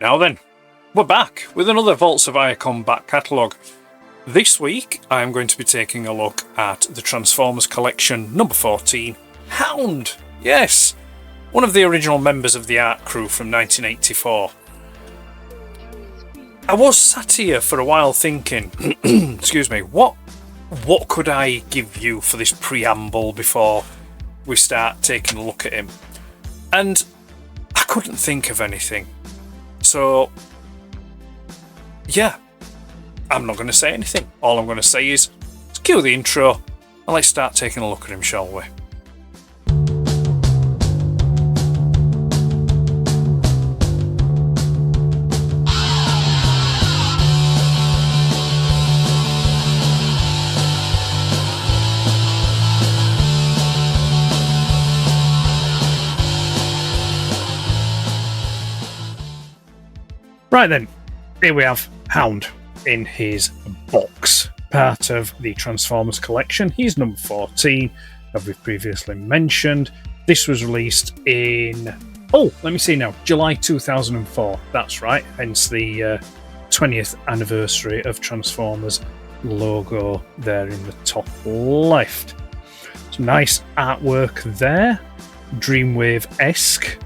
Now then, we're back with another Vaults of Iacon Back Catalogue. This week I'm going to be taking a look at the Transformers Collection number 14, Hound! Yes, one of the original members of the art crew from 1984. I was sat here for a while thinking, excuse me, what could I give you for this preamble before we start taking a look at him? And I couldn't think of anything. So, yeah, I'm not going to say anything. All I'm going to say is, let's cue the intro and let's start taking a look at him, shall we? Right then, here we have Hound in his box, part of the Transformers collection. He's number 14, as we've previously mentioned. This was released in, July 2004. That's right, hence the 20th anniversary of Transformers logo there in the top left. It's nice artwork there, Dreamwave-esque,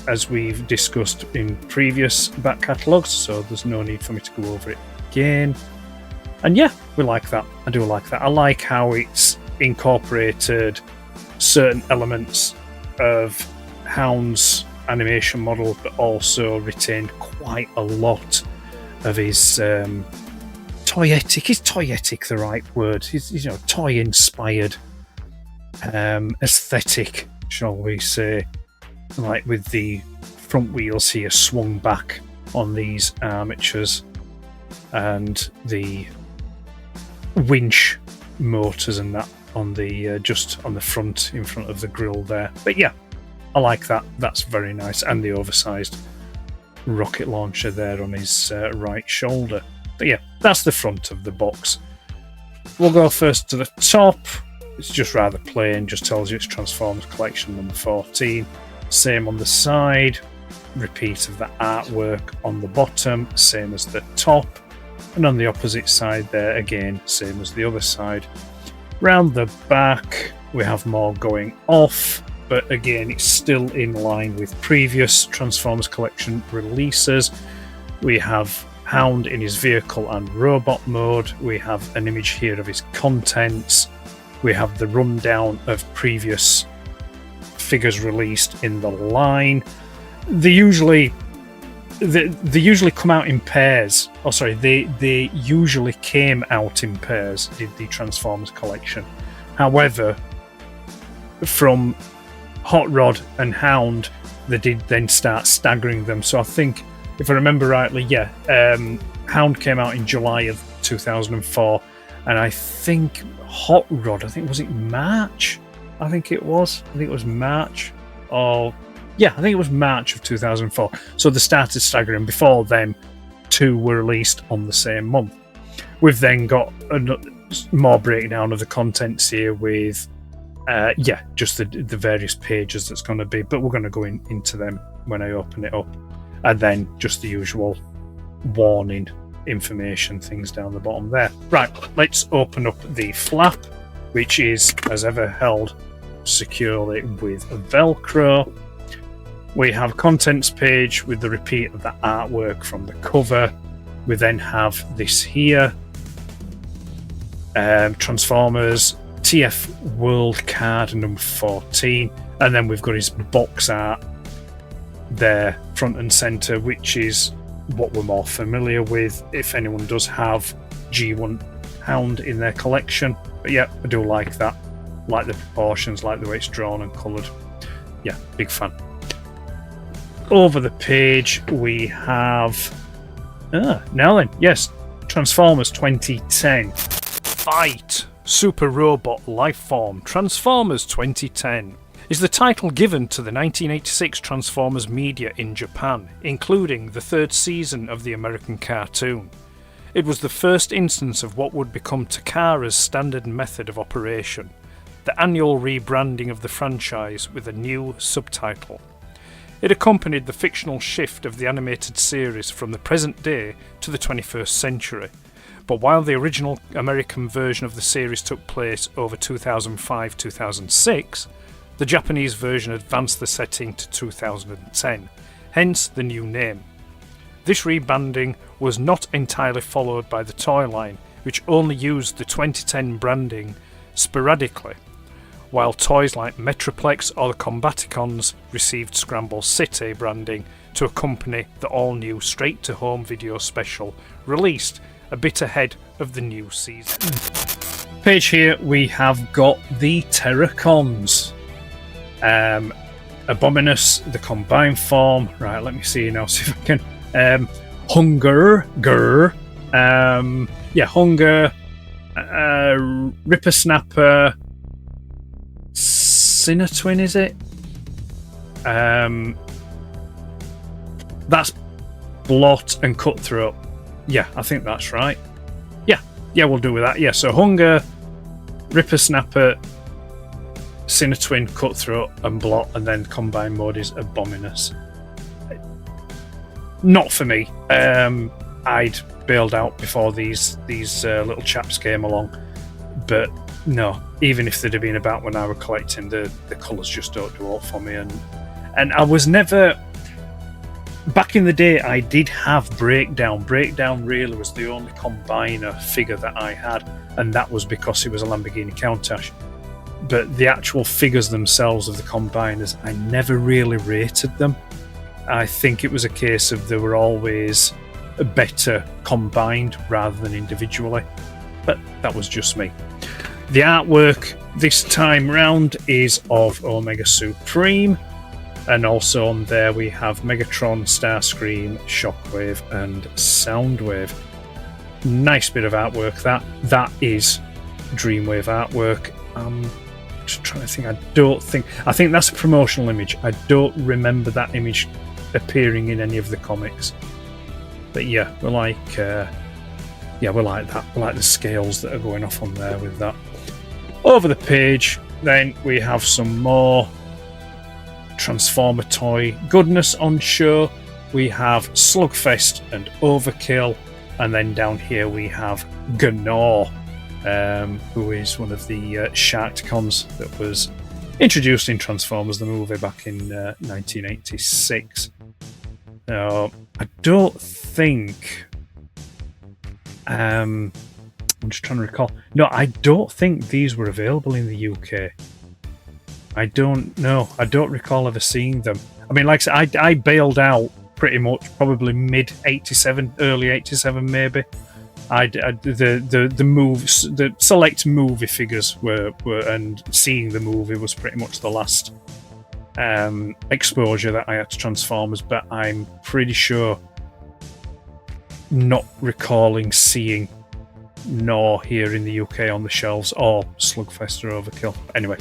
as we've discussed in previous back catalogues, so there's no need for me to go over it again. And yeah, we like that. I do like that. I like how it's incorporated certain elements of Hound's animation model, but also retained quite a lot of his toyetic. Is toyetic the right word? His toy-inspired aesthetic, shall we say? Like with the front wheels here swung back on these armatures and the winch motors and that on the just on the front, in front of the grille there. But yeah, I like that. That's very nice. And the oversized rocket launcher there on his right shoulder. But yeah, that's the front of the box. We'll go first to the top. It's just rather plain, just tells you it's Transformers Collection number 14. Same on the side, repeat of the artwork on the bottom, same as the top, and on the opposite side there again, same as the other side. Round the back we have more going off, but again it's still in line with previous Transformers Collection releases. We have Hound in his vehicle and robot mode, we have an image here of his contents, we have the rundown of previous figures released in the line. They usually come out in pairs. They usually came out in pairs, did the Transformers collection. However, from Hot Rod and Hound, they did then start staggering them. So I think, if I remember rightly, Hound came out in July of 2004, and I think Hot Rod, was it March? I think it was March. I think it was March of 2004. So they started staggering. Before then, two were released on the same month. We've then got more breakdown of the contents here with, just the various pages that's going to be. But we're going to go into them when I open it up. And then just the usual warning information things down the bottom there. Right, let's open up the flap, which is, as ever, held securely with Velcro. We have contents page with the repeat of the artwork from the cover. We then have this here, Transformers TF World card number 14, and then we've got his box art there front and center, which is what we're more familiar with if anyone does have G1 Hound in their collection. But yeah, I do like that. Like the proportions, like the way it's drawn and coloured. Yeah, big fan. Over the page we have now then, yes, Transformers 2010. Fight! Super Robot Lifeform Transformers 2010 is the title given to the 1986 Transformers media in Japan, including the third season of the American cartoon. It was the first instance of what would become Takara's standard method of operation, the annual rebranding of the franchise with a new subtitle. It accompanied the fictional shift of the animated series from the present day to the 21st century. But while the original American version of the series took place over 2005-2006, the Japanese version advanced the setting to 2010, hence the new name. This rebranding was not entirely followed by the toy line, which only used the 2010 branding sporadically, while toys like Metroplex or the Combaticons received Scramble City branding to accompany the all-new straight-to-home video special released a bit ahead of the new season. Page here we have got the Terracons. Abominus, the combined form. Right, let me see now, see if I can. Hunger, Hunger, Ripper Snapper, Sinner-Twin, is it? That's Blot and Cutthroat. Yeah, I think that's right. Yeah, we'll do with that. Yeah, so Hunger, Ripper Snapper, Sinner-Twin, Cutthroat, and Blot, and then combined mode is Abominus. Not for me. I'd bailed out before these little chaps came along, but no, even if they'd have been about when I was collecting, the colours just don't do it for me, and I was never. Back in the day, I did have Breakdown. Breakdown really was the only combiner figure that I had, and that was because it was a Lamborghini Countach. But the actual figures themselves of the combiners, I never really rated them. I think it was a case of they were always better combined rather than individually, but that was just me. The artwork this time round is of Omega Supreme, and also on there we have Megatron, Starscream, Shockwave and Soundwave. Nice bit of artwork. That is Dreamwave artwork. Just trying to think. I think that's a promotional image. I don't remember that image appearing in any of the comics. But yeah, we like that. We like the scales that are going off on there with that. Over the page, then we have some more Transformer toy goodness on show. We have Slugfest and Overkill, and then down here we have Gnaw, who is one of the Sharkticons that was introduced in Transformers the movie back in 1986. Now, I don't think. I'm just trying to recall. No, I don't think these were available in the UK. I don't know. I don't recall ever seeing them. I mean, like I said, I bailed out pretty much probably mid '87, early '87 maybe. The moves, the select movie figures were, and seeing the movie was pretty much the last exposure that I had to Transformers. But I'm pretty sure not recalling seeing Gnaw here in the UK on the shelves, or Slugfest or Overkill. Anyway.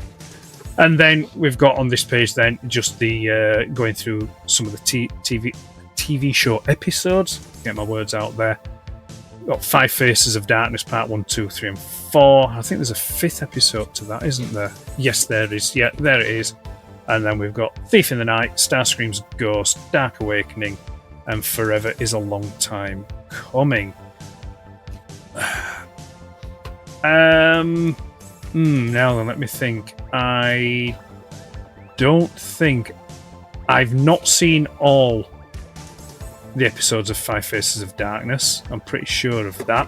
And then we've got on this page then just the going through some of the TV show episodes. Get my words out there. Got Five Faces of Darkness, Part 1, 2, 3, and 4. I think there's a 5th episode to that, isn't there? Yes, there is. Yeah, there it is. And then we've got Thief in the Night, Starscream's Ghost, Dark Awakening, and Forever is a Long Time Coming. Now then, let me think. I've not seen all the episodes of Five Faces of Darkness. I'm pretty sure of that.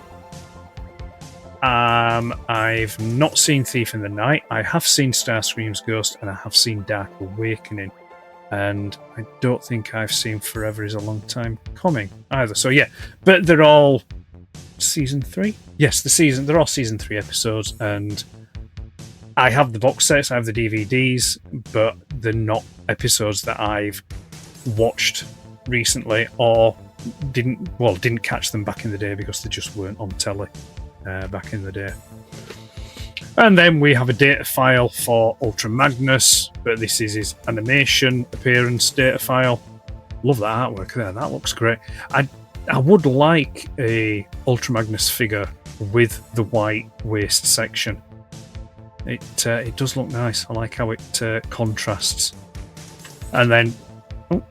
I've not seen Thief in the Night. I have seen Starscream's Ghost, and I have seen Dark Awakening. And I don't think I've seen Forever is a Long Time Coming either. So yeah, but they're all season 3. Yes, they're all season 3 episodes, and I have the box sets, I have the DVDs, but they're not episodes that I've watched recently or didn't catch them back in the day because they just weren't on telly back in the day. And then we have a data file for Ultra Magnus, but this is his animation appearance data file. Love that artwork there, that looks great. I would like a Ultra Magnus figure with the white waist section. It does look nice. I like how it contrasts. And then Oh.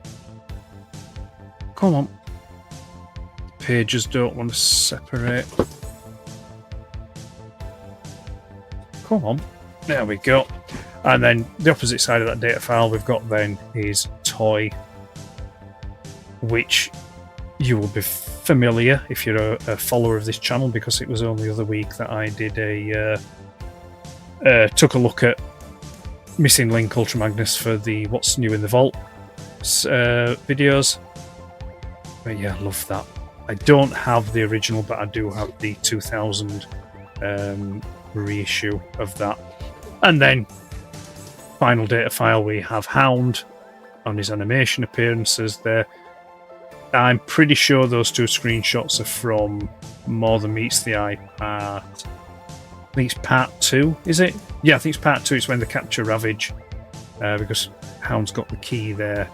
Come on. Pages don't want to separate. Come on. There we go. And then the opposite side of that data file we've got then is toy, which you will be familiar if you're a follower of this channel, because it was only the other week that I did took a look at Missing Link Ultra Magnus for the What's New in the Vault videos. But yeah, I love that. I don't have the original, but I do have the 2000 reissue of that. And then final data file, we have Hound on his animation appearances there. I'm pretty sure those two screenshots are from More Than Meets the Eye part. I think it's part 2, is it? Yeah, I think it's part 2. It's when they capture Ravage, because Hound's got the key there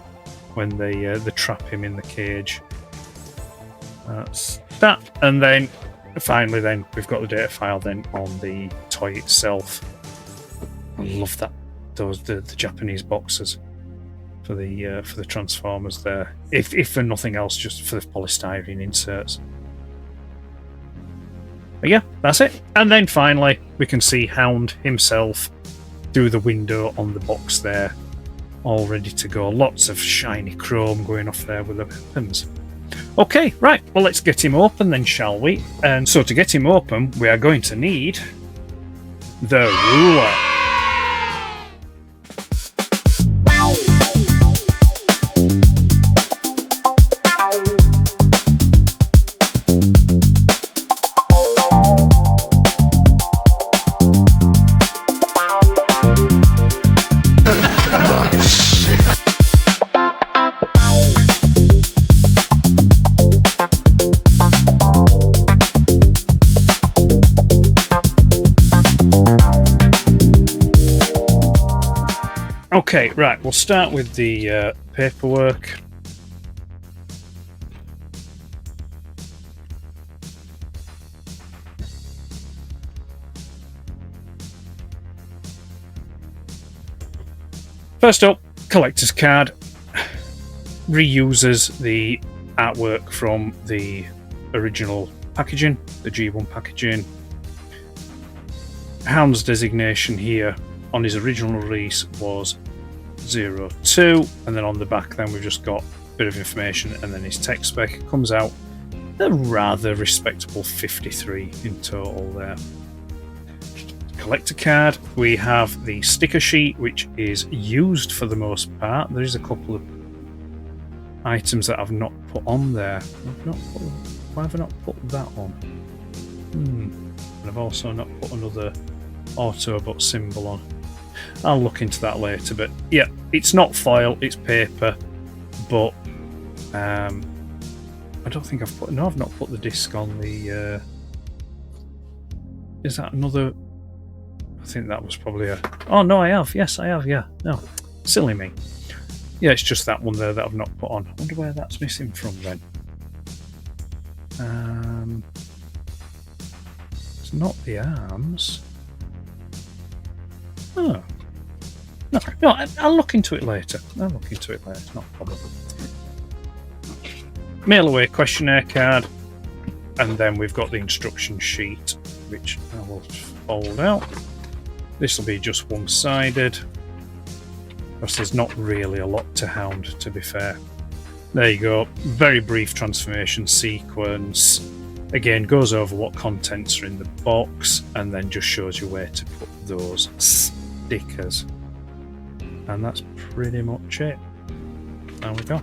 when they trap him in the cage. That's that. And then finally, then we've got the data file then on the toy itself. I love that. Those the Japanese boxes for the Transformers there. If for nothing else, just for the polystyrene inserts. But yeah, that's it. And then finally, we can see Hound himself through the window on the box there, all ready to go. Lots of shiny chrome going off there with the weapons. Okay, right. Well, let's get him open then, shall we? And so to get him open, we are going to need the ruler. Okay, right, we'll start with the paperwork. First up, collector's card. Reuses the artwork from the original packaging, the G1 packaging. Hound's designation here on his original release was 02, and then on the back then we've just got a bit of information, and then his tech spec. It comes out a rather respectable 53 in total there. Collector card, we have the sticker sheet, which is used for the most part. There is a couple of items that I've not put on there. Why have I not put that on? And I've also not put another Autobot symbol on. I'll look into that later, but yeah, it's not foil, it's paper, but I don't think I've not put the disc on the is that another? I think that was probably a... Oh no, I have. Yes, I have. Yeah. No, silly me. Yeah, it's just that one there that I've not put on. I wonder where that's missing from then. It's not the arms. Oh. No, I'll look into it later. It's not a problem. Mail away questionnaire card, and then we've got the instruction sheet, which I will fold out. This will be just one-sided, because there's not really a lot to Hound, to be fair. There you go. Very brief transformation sequence. Again, goes over what contents are in the box, and then just shows you where to put those stickers. And that's pretty much it. There we go.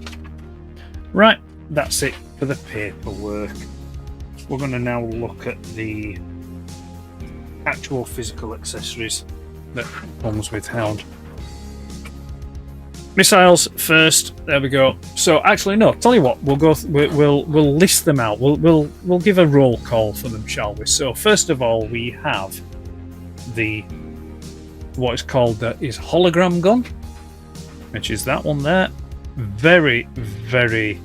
Right, that's it for the paperwork. We're going to now look at the actual physical accessories that comes with Hound. Missiles first. There we go. So actually, no. Tell you what, we'll list them out. We'll give a roll call for them, shall we? So first of all, we have what is called his hologram gun, which is that one there. Very, very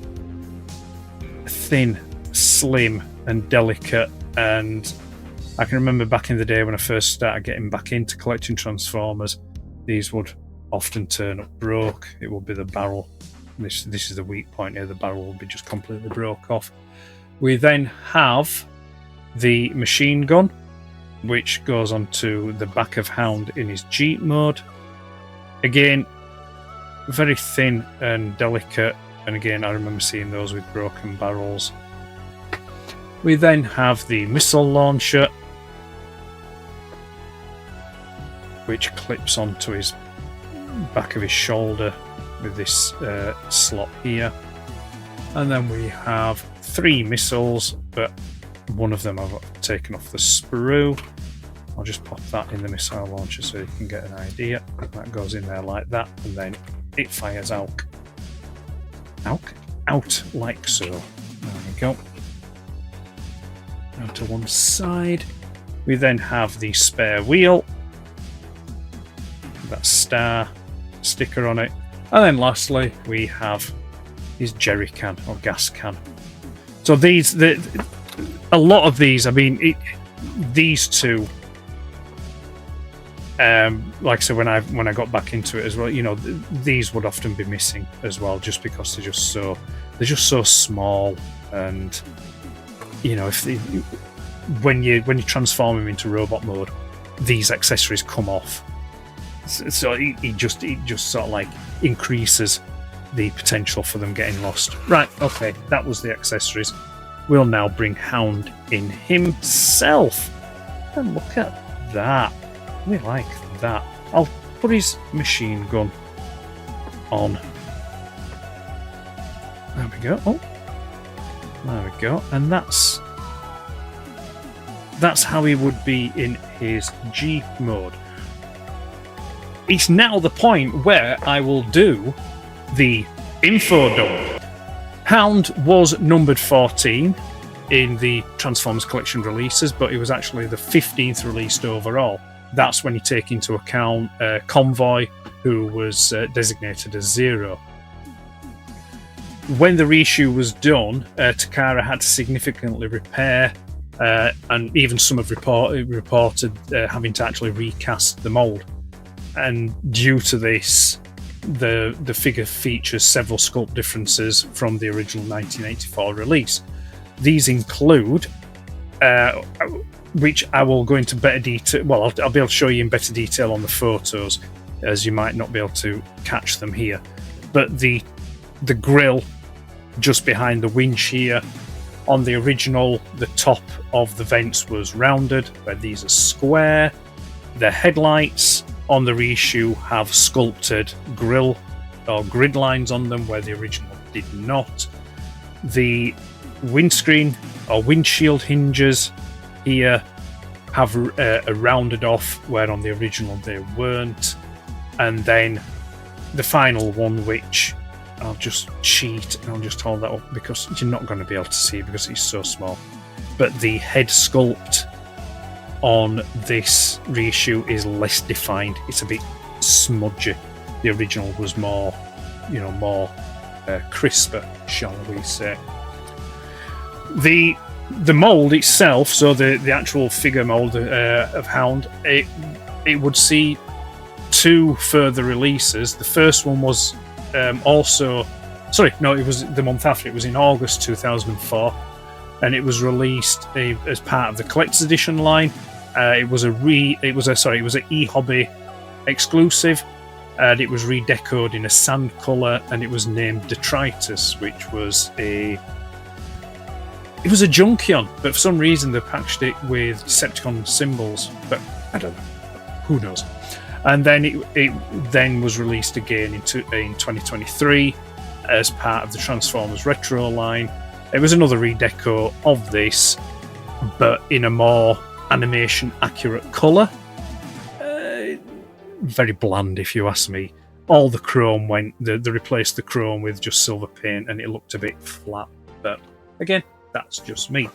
thin, slim, and delicate. And I can remember back in the day when I first started getting back into collecting Transformers, these would often turn up broke. It would be the barrel This is the weak point here. The barrel will be just completely broke off. We then have the machine gun, which goes onto the back of Hound in his Jeep mode. Again, very thin and delicate, and again, I remember seeing those with broken barrels. We then have the missile launcher, which clips onto his back of his shoulder with this slot here. And then we have 3 missiles, but one of them I've taken off the sprue. I'll just pop that in the missile launcher so you can get an idea. That goes in there like that, and then it fires out like so. There we go. Down to one side. We then have the spare wheel, that star sticker on it, and then lastly we have his jerry can or gas can. So a lot of these, I mean, these two, like I said, when I got back into it as well, you know, these would often be missing as well, just because they're just so small, and you know, when you transform them into robot mode, these accessories come off. So it just sort of like increases the potential for them getting lost. Right, okay, that was the accessories. We'll now bring Hound in himself. And look at that. We like that. I'll put his machine gun on. There we go. Oh, there we go. And that's how he would be in his Jeep mode. It's now the point where I will do the info dump. Hound was numbered 14 in the Transformers Collection releases, but it was actually the 15th released overall. That's when you take into account Convoy, who was designated as 0. When the reissue was done, Takara had to significantly repair, and even some have reported having to actually recast the mould. And due to this, the figure features several sculpt differences from the original 1984 release. These include, which I will go into better detail. Well, I'll be able to show you in better detail on the photos, as you might not be able to catch them here. But the grille just behind the winch here, on the original, the top of the vents was rounded, where these are square. The headlights on the reissue have sculpted grille or grid lines on them, where the original did not. The windscreen or windshield hinges here have a rounded off, where on the original they weren't. And then the final one, which I'll just cheat and I'll just hold that up because you're not going to be able to see because it's so small. But the head sculpt on this reissue is less defined. It's a bit smudgy. The original was more, crisper, shall we say. The mold itself, so the actual figure mold of Hound, it would see 2 further releases. The first one was it was the month after. It was in August 2004, and it was released as part of the collector's edition line. It was an eHobby exclusive, and it was redecoed in a sand colour, and it was named Detritus, which was a Junkion, but for some reason they patched it with Decepticon symbols, but I don't know, who knows. And then it then was released again in 2023 as part of the Transformers Retro line. It was another redeco of this, but in a more animation accurate colour. Very bland, if you ask me. All the chrome they replaced the chrome with just silver paint, and it looked a bit flat. But again, that's just me.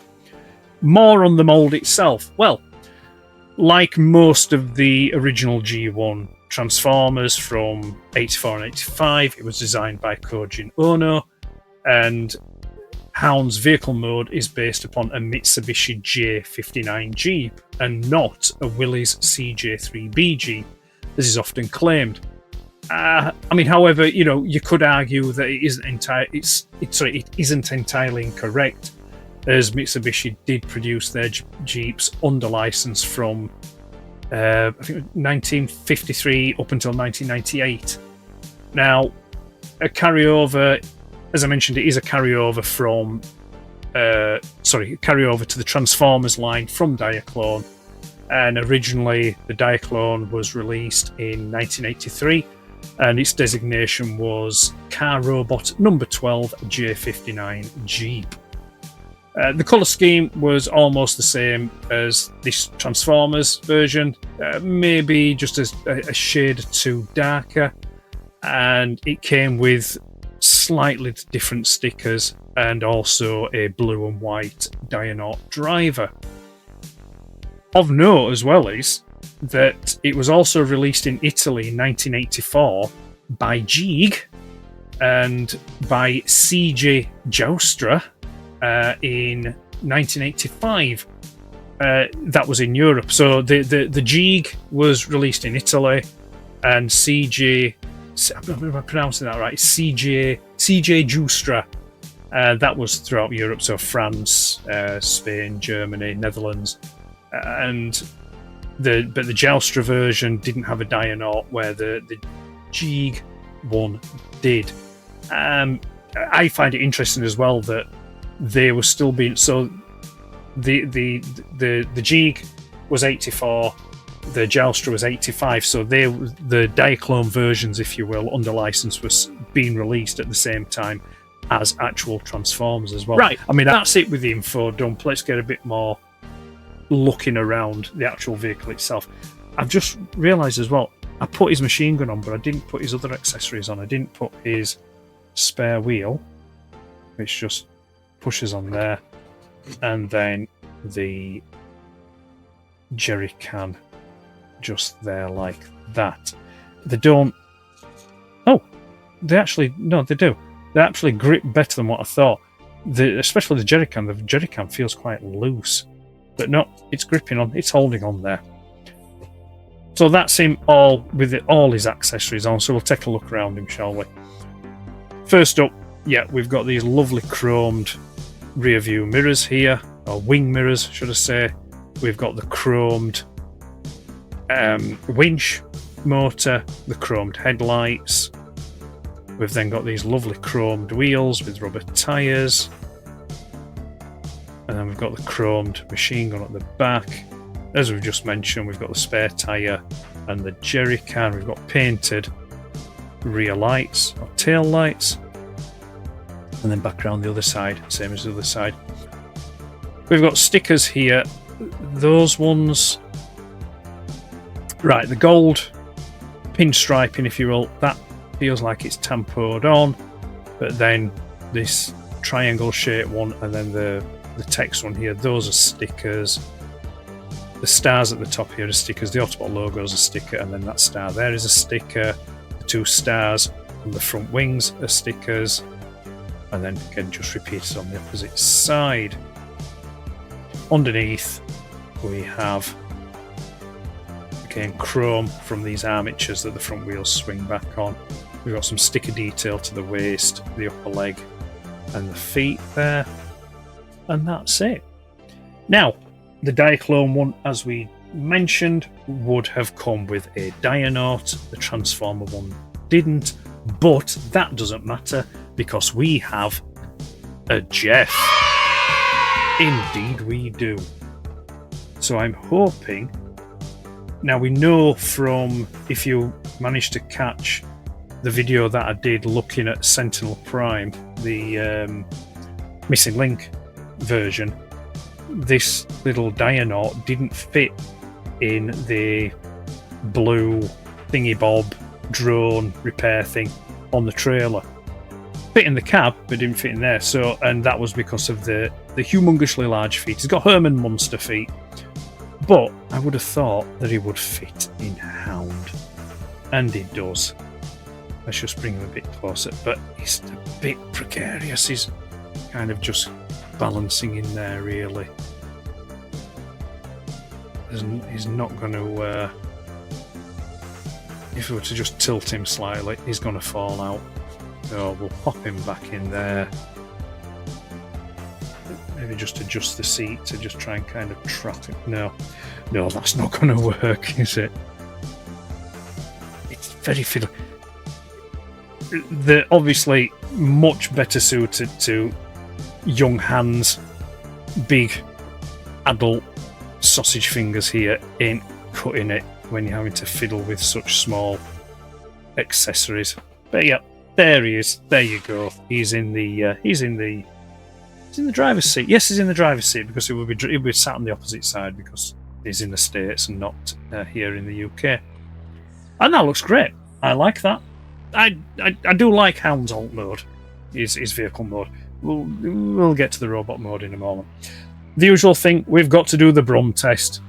More on the mould itself. Well, like most of the original G1 Transformers from 84 and 85, it was designed by Kojin Ono, and Hound's vehicle mode is based upon a Mitsubishi J59 Jeep and not a Willys CJ3B Jeep, as is often claimed. I mean, however, you could argue that it isn't entirely incorrect, as Mitsubishi did produce their Jeeps under license from I think 1953 up until 1998. Now, a carryover, as I mentioned, it is a carryover from carryover to the Transformers line from Diaclone, and originally the Diaclone was released in 1983, and its designation was Car Robot Number 12 J59 Jeep. The colour scheme was almost the same as this Transformers version, maybe just a shade too darker, and it came with slightly different stickers and also a blue and white Dianaut driver. Of note as well is that it was also released in Italy in 1984 by Jeeg and by CJ Joustra in 1985. That was in Europe. So the Jeeg was released in Italy, and CJ, am I pronouncing that right? CJ Joustra. That was throughout Europe, so France, Spain, Germany, Netherlands, but the Joustra version didn't have a Dianaut, where the Jeeg one did. I find it interesting as well that they were still being the Jeeg was 84, the Joustra was 85, so the Diaclone versions, if you will, under license, was being released at the same time as actual Transformers as well. Right. I mean, that's it with the info dump. Let's get a bit more looking around the actual vehicle itself. I've just realised as well, I put his machine gun on, but I didn't put his other accessories on. I didn't put his spare wheel, which just pushes on there, and then the jerry can just there like that. They don't... Oh! They actually... No, they do. They actually grip better than what I thought. Especially the jerry can. The jerry can feels quite loose. But no, it's gripping on. It's holding on there. So that's him all with all his accessories on. So we'll take a look around him, shall we? First up, yeah, we've got these lovely chromed rear view mirrors here, or wing mirrors, should I say. We've got the chromed winch motor, the chromed headlights. We've then got these lovely chromed wheels with rubber tyres. And then we've got the chromed machine gun at the back. As we've just mentioned, we've got the spare tyre and the jerry can. We've got painted rear lights or tail lights. And then back around the other side, same as the other side. We've got stickers here. Those ones... Right, the gold pinstriping, if you will, that feels like it's tampoed on. But then this triangle shaped one and then the text one here, those are stickers. The stars at the top here are stickers. The Autobot logo is a sticker, and then that star there is a sticker. The two stars on the front wings are stickers. And then again, just repeated on the opposite side. Underneath, we have again chrome from these armatures that the front wheels swing back on. We've got some sticker detail to the waist, the upper leg, and the feet there. And that's it. Now, the Diaclone one, as we mentioned, would have come with a Dianaut. The Transformer one didn't, but that doesn't matter because we have a Jeff. Indeed we do. So I'm hoping... Now we know from, if you managed to catch the video that I did looking at Sentinel Prime, the Missing Link version, this little Dianaut didn't fit in the blue thingy bob drone repair thing on the trailer. Fit in the cab, but didn't fit in there. So, and that was because of the humongously large feet. He's got Herman Munster feet, but I would have thought that he would fit in Hound, and he does. Let's just bring him a bit closer, but he's a bit precarious. He's kind of just balancing in there, really. He's not going to if we were to just tilt him slightly, he's going to fall out. So we'll pop him back in there. Maybe just adjust the seat to just try and kind of trap it. No, that's not going to work, is it? It's very fiddly. They're obviously much better suited to young hands. Big adult sausage fingers here ain't cutting it when you're having to fiddle with such small accessories. But yeah, there he is. There you go. He's in the driver's seat. Yes, he's in the driver's seat because he'll be sat on the opposite side because he's in the States and not here in the UK. And that looks great. I like that. I do like Hound's alt mode, his vehicle mode. We'll get to the robot mode in a moment. The usual thing, we've got to do the Brum test.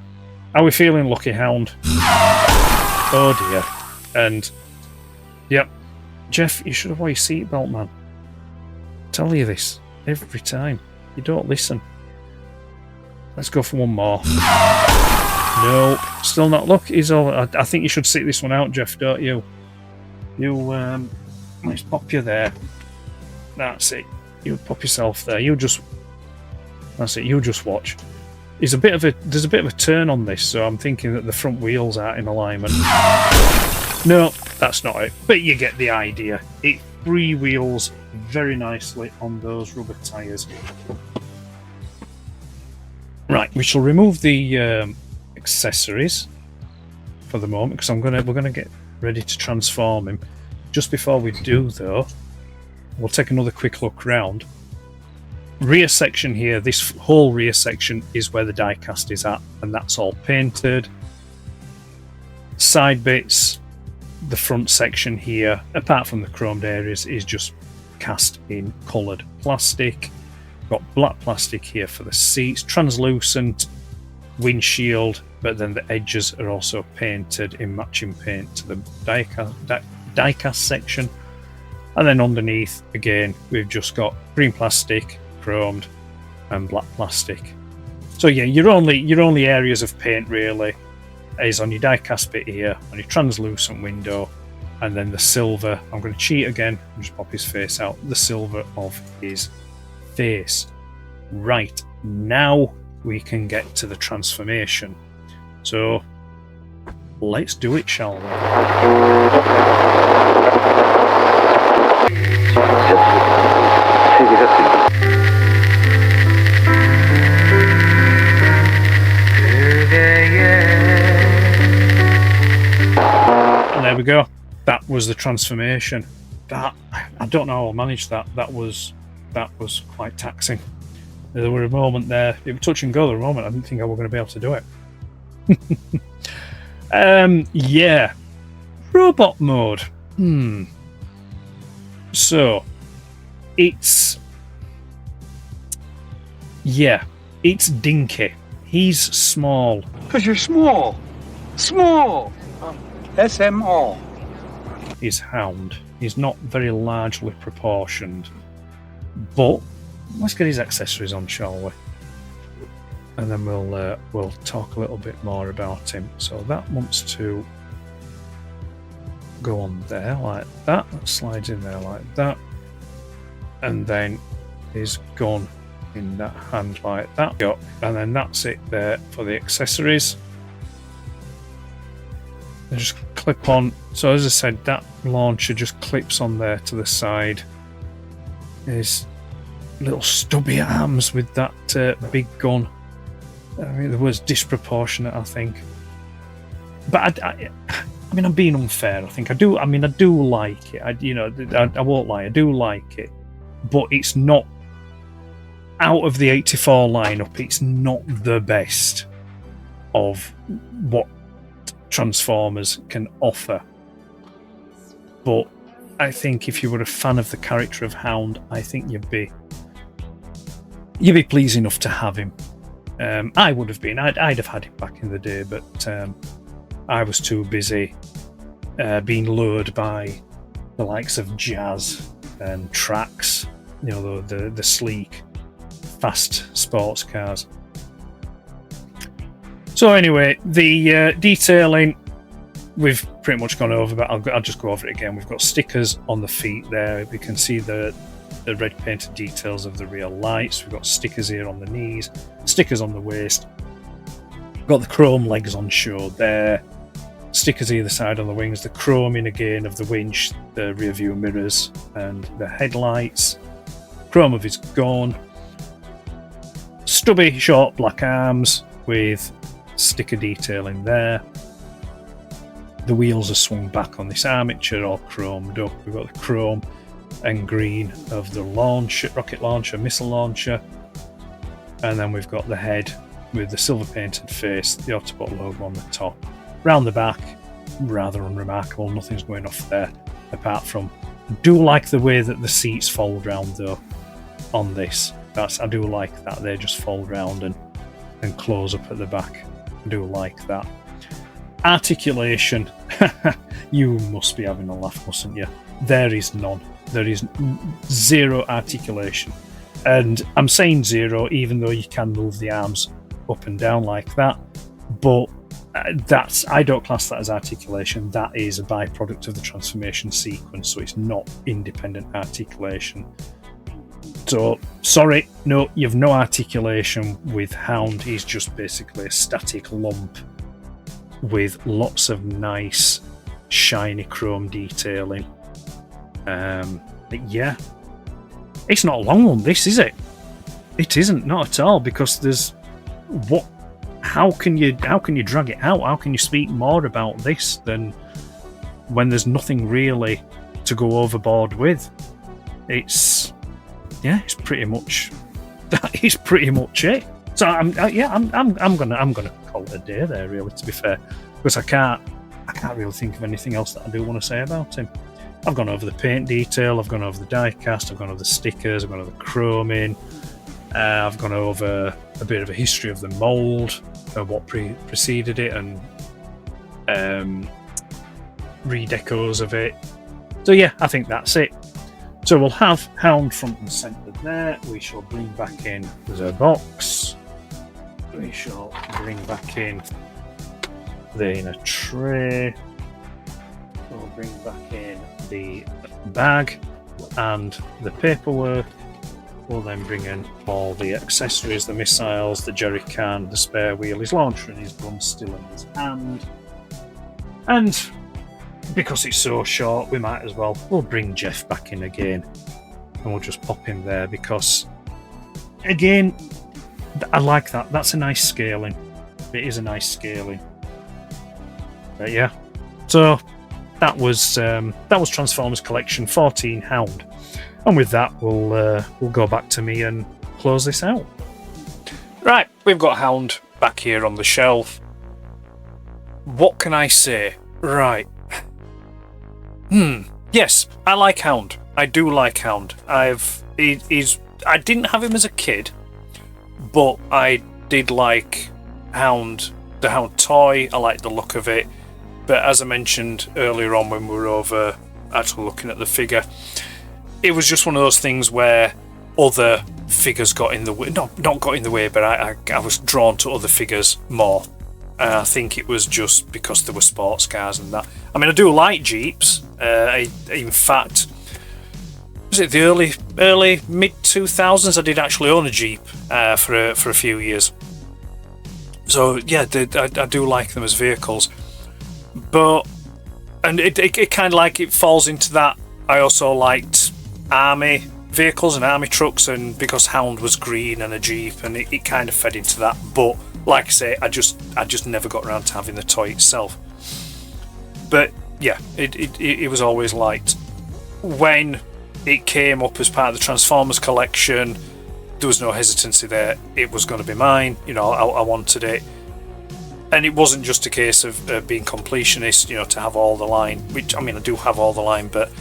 Are we feeling lucky, Hound? Oh dear. And, yep. Jeff, you should have worn your seatbelt, man. I tell you this every time. You don't listen. Let's go for one more. Nope. Still not. Look, he's over. I think you should sit this one out, Jeff, don't you? Let's pop you there. That's it. You pop yourself there. That's it. You just watch. There's a bit of a turn on this, so I'm thinking that the front wheels aren't in alignment. No, that's not it. But you get the idea. It freewheels very nicely on those rubber tyres. Right, we shall remove the accessories for the moment because we're gonna get ready to transform him. Just before we do, though, we'll take another quick look round. Rear section here, this whole rear section is where the diecast is at, and that's all painted. Side bits, the front section here, apart from the chromed areas, is just cast in coloured plastic. Got black plastic here for the seats, translucent windshield, but then the edges are also painted in matching paint to the diecast section. And then underneath, again, we've just got green plastic, chromed, and black plastic. So yeah, your only areas of paint really is on your diecast bit here, on your translucent window, and then the silver. I'm going to cheat again and just pop his face out. The silver of his face. Right, now we can get to the transformation. So let's do it, shall we? And there we go. That was the transformation. That, I don't know how I'll manage that. That was quite taxing. There were a moment there, it was touch and go. There were a moment I didn't think I was going to be able to do it. Yeah, robot mode. So it's dinky. He's small. Because you're small. Small. SMO. He's Hound. He's not very largely proportioned. But let's get his accessories on, shall we? And then we'll talk a little bit more about him. So that wants to go on there like that. That slides in there like that. And then his gun in that hand like that. And then that's it there for the accessories. They just clip on. So as I said, that launcher just clips on there to the side. His little stubby arms with that big gun. I mean, it was disproportionate, I think. But I mean, I'm being unfair. I think I do. I mean, I do like it. I won't lie. I do like it, but it's not out of the 84 lineup. It's not the best of what Transformers can offer. But I think if you were a fan of the character of Hound, I think you'd be pleased enough to have him. I would have been. I'd have had him back in the day, but I was too busy being lured by the likes of Jazz and Trax, the sleek, fast sports cars. So anyway, the detailing, we've pretty much gone over, but I'll just go over it again. We've got stickers on the feet there. We can see the red painted details of the real lights. We've got stickers here on the knees, stickers on the waist. We've got the chrome legs on show there. Stickers either side on the wings. The chroming again of the winch, the rear view mirrors, and the headlights. Chrome of his gun. Stubby short black arms with sticker detailing there. The wheels are swung back on this armature, all chromed up. We've got the chrome and green of the rocket launcher, missile launcher. And then we've got the head with the silver painted face, the Autobot logo on the top. Round the back, rather unremarkable, nothing's going off there, apart from, I do like the way that the seats fold round though, on this. I do like that, they just fold round and close up at the back. I do like that. Articulation, you must be having a laugh, mustn't you? There is none. There is zero articulation. And I'm saying zero, even though you can move the arms up and down like that. But I don't class that as articulation. That is a byproduct of the transformation sequence, so it's not independent articulation. So, sorry, no, you've no articulation with Hound. He's just basically a static lump with lots of nice, shiny chrome detailing. But yeah, it's not a long one, this, is it? It isn't, not at all, because there's what? How can you drag it out? How can you speak more about this than when there's nothing really to go overboard with? It's pretty much that is pretty much it. So I'm gonna call it a day there, really, to be fair, because I can't really think of anything else that I do want to say about him. I've gone over the paint detail, I've gone over the die cast, I've gone over the stickers, I've gone over the chroming, I've gone over a bit of a history of the mould, what preceded it, and redecos of it. So yeah, I think that's it. So we'll have Hound front and centre there. We shall bring back in the box. We shall bring back in the inner tray. We'll bring back in the bag and the paperwork. We'll then bring in all the accessories, the missiles, the jerry can, the spare wheel, his launcher and his gun still in his hand. And because it's so short, we might as well, we'll bring Jeff back in again. And we'll just pop him there because, again, I like that. That's a nice scaling. It is a nice scaling. But yeah. So that was Transformers Collection 14 Hound. And with that, we'll go back to me and close this out. Right, we've got Hound back here on the shelf. What can I say? Right. Yes, I like Hound. I do like Hound. I didn't have him as a kid, but I did like Hound, the Hound toy. I like the look of it. But as I mentioned earlier on when we were over actually looking at the figure, it was just one of those things where other figures got in the way. Not got in the way, but I was drawn to other figures more. I think it was just because there were sports cars and that. I mean, I do like Jeeps. In fact, was it the early mid 2000s? I did actually own a Jeep for a few years. So yeah, I do like them as vehicles. But and it kind of like it falls into that. I also liked army vehicles and army trucks, and because Hound was green and a Jeep, and it kind of fed into that. But like I say, I just never got around to having the toy itself. But yeah, it was always liked. When it came up as part of the Transformers collection, there was no hesitancy there. It was going to be mine. You know, I wanted it. And it wasn't just a case of being completionist, you know, to have all the line, which, I mean, I do have all the line, but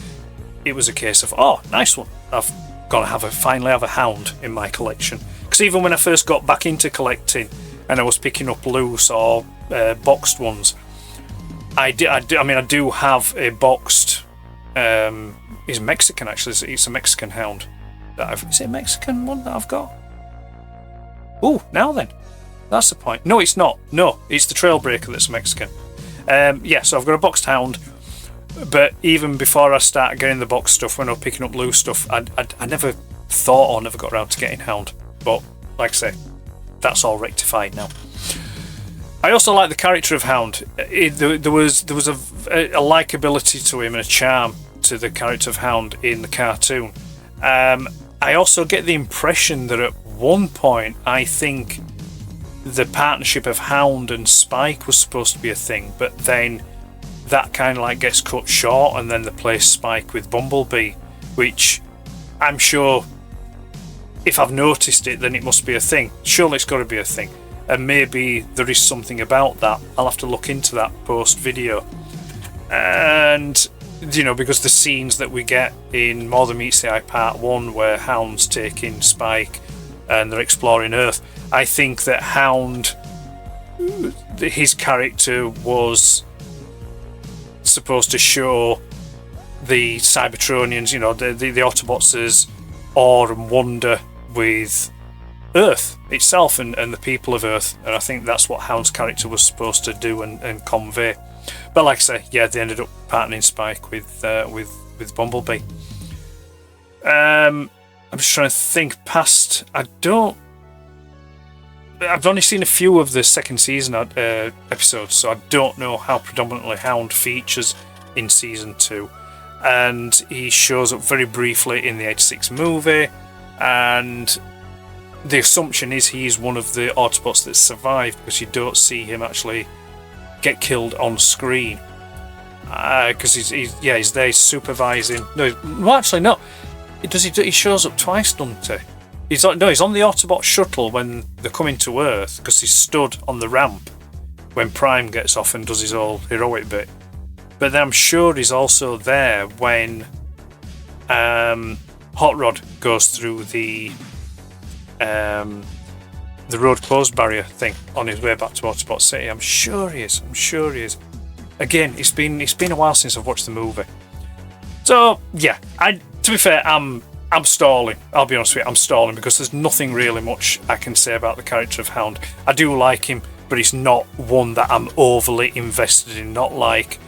it was a case of, oh, nice one. I've got to finally have a Hound in my collection. Because even when I first got back into collecting and I was picking up loose or boxed ones, I do have a boxed, he's Mexican actually, it's a Mexican Hound. Is it a Mexican one that I've got? Oh, now then. That's the point. No, it's not. No, it's the Trailbreaker that's Mexican. Yeah, so I've got a boxed Hound, but even before I start getting the box stuff, when I'm picking up loose stuff, I never thought or never got around to getting Hound. But like I say, that's all rectified now. I also like the character of Hound. There was a likability to him and a charm to the character of Hound in the cartoon. I also get the impression that at one point, I think the partnership of Hound and Spike was supposed to be a thing, but then that kind of like gets cut short, and then they place Spike with Bumblebee, which I'm sure if I've noticed it, then it must be a thing. Surely it's got to be a thing. And maybe there is something about that. I'll have to look into that post video. And, because the scenes that we get in More Than Meets the Eye Part 1, where Hound's taking Spike and they're exploring Earth, I think that Hound, his character was supposed to show the Cybertronians, the Autobots' awe and wonder with Earth itself and the people of Earth, and I think that's what Hound's character was supposed to do and convey. But like I say, yeah, they ended up partnering Spike with Bumblebee. I'm just trying to think past. I've only seen a few of the second season episodes, so I don't know how predominantly Hound features in season 2. And he shows up very briefly in the 86 movie, and the assumption is he's one of the Autobots that survived, because you don't see him actually get killed on screen. Because he's there supervising. No, actually no. He shows up twice, doesn't he? He's on the Autobot shuttle when they're coming to Earth, because he's stood on the ramp when Prime gets off and does his whole heroic bit. But then I'm sure he's also there when Hot Rod goes through the road closed barrier thing on his way back to Autobot City. I'm sure he is. Again, it's been a while since I've watched the movie. So yeah, to be fair, I'm stalling. I'll be honest with you, I'm stalling because there's nothing really much I can say about the character of Hound. I do like him, but he's not one that I'm overly invested in. Not like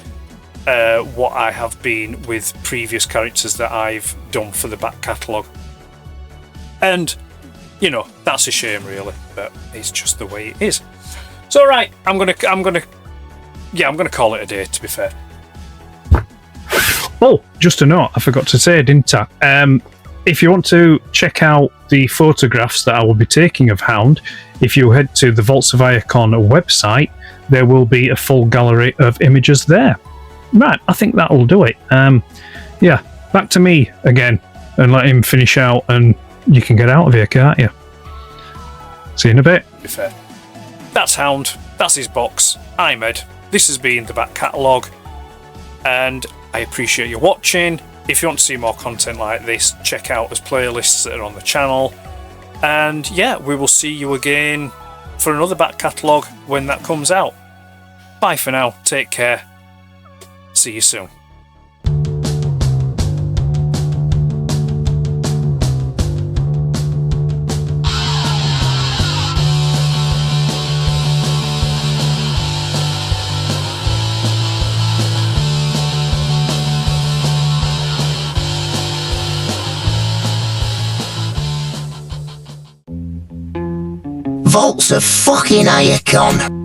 what I have been with previous characters that I've done for the back catalogue. And that's a shame, really, but it's just the way it is. So right, I'm gonna call it a day, to be fair. Oh, just a note, I forgot to say, didn't I? If you want to check out the photographs that I will be taking of Hound, if you head to the Vaults of Iacon website, there will be a full gallery of images there. Right, I think that will do it. Yeah, back to me again, and let him finish out, and you can get out of here, can't you? See you in a bit. Be fair. That's Hound. That's his box. I'm Ed. This has been the Back Catalogue, and I appreciate you watching. If you want to see more content like this, check out his playlists that are on the channel. And yeah, we will see you again for another Back Catalogue when that comes out. Bye for now. Take care. See you soon. Vaults of fucking Iacon.